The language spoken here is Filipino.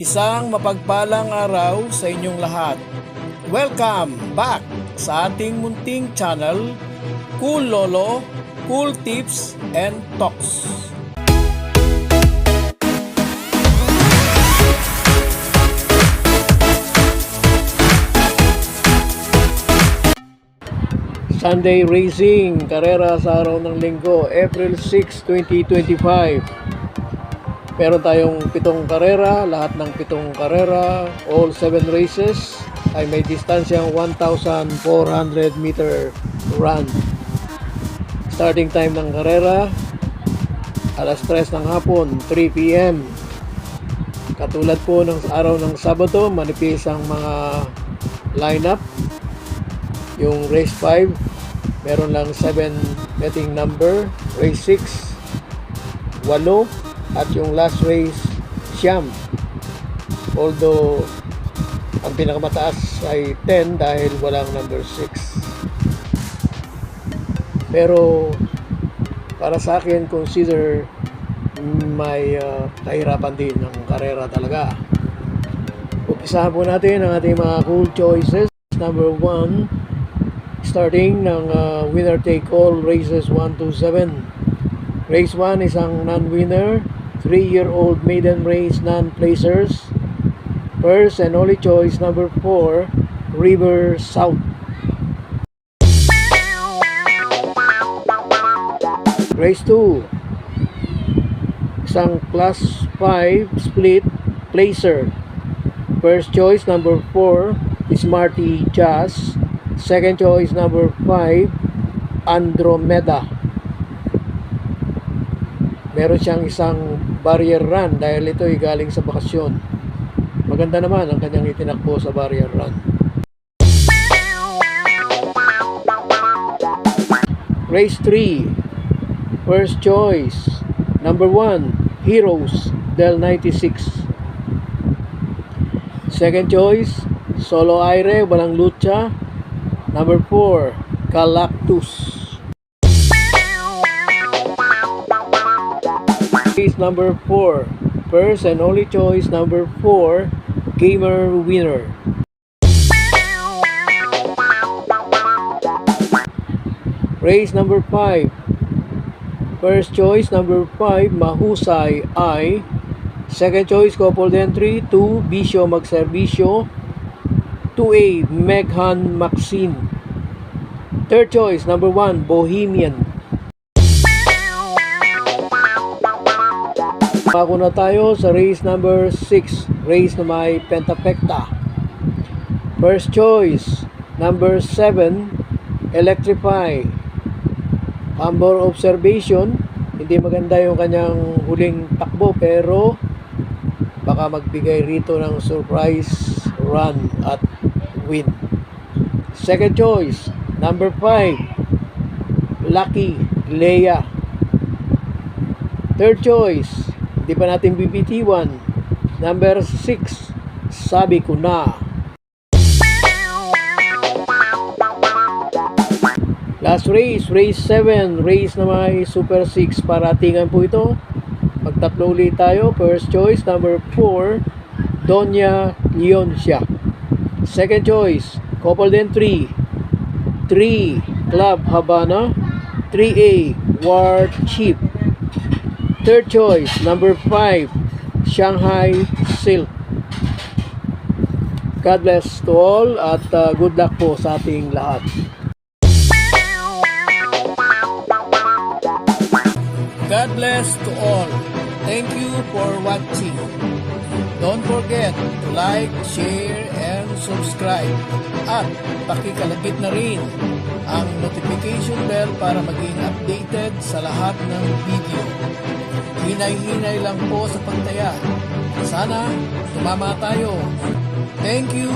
Isang mapagpalang araw sa inyong lahat. Welcome back sa ating munting channel, Cool Lolo, Cool Tips and Talks. Sunday Racing, karera sa araw ng linggo, April 6, 2025. Meron tayong 7 karera, lahat ng 7 karera, all 7 races ay may distansyang 1,400 meter run. Starting time ng karera, alas 3 ng hapon, 3 p.m. Katulad po ng araw ng Sabado, manipis ang mga lineup. Yung race 5, meron lang 7 betting number, race 6, 8, at yung last race, siyam. Although, ang pinakamataas ay 10 dahil walang number 6. Pero, para sa akin, consider may kahirapan din ng karera talaga. Umpisahan po natin ang ating mga cool choices. Number 1, starting ng winner take all races 1 to 7. Race 1 isang non-winner, 3-year-old maiden race, non-placers. First and only choice, number 4, River South. Race 2, isang class 5 split placer. First choice, number 4, Smarty Jazz. Second choice, number 5, Andromeda. Meron siyang isang barrier run dahil ito ay galing sa bakasyon. Maganda naman ang kanyang itinakbo sa barrier run. Race 3, first choice, number 1, Heroes del 96. Second choice, Solo Aire, walang lucha, number 4, Galactus. Number 4, first and only choice, number 4, Gamer Winner. Race number 5, first choice, number 5, Mahusay I. Second choice, coupled entry, 2, Bisyo Magserbisyo, 2A, Meghan Maxine. Third choice, number 1, Bohemian. Ako na tayo sa race number 6, race na may pentapekta. First choice, number 7, Electrify. Humble observation, hindi maganda yung kanyang huling takbo pero baka magbigay rito ng surprise run at win. Second choice, number 5, Lucky Leia. Third choice, hindi pa natin BPT1, number 6, Sabi Ko Na. Last race, race 7, race na may Super 6, paratingan po ito. Magtatlo ulit tayo. First choice, number 4, Doña Leoncia. Second choice, coupled entry, 3, Club Habana, 3A, War Chief. Third choice, number 5, Shanghai Silk. God bless to all at good luck po sa ating lahat. God bless to all. Thank you for watching. Don't forget to like, share, and subscribe. At pakikalagit na rin ang notification bell para maging updated sa lahat ng video. Hinay-hinay lang po sa pagtaya. Sana tumama tayo. Thank you!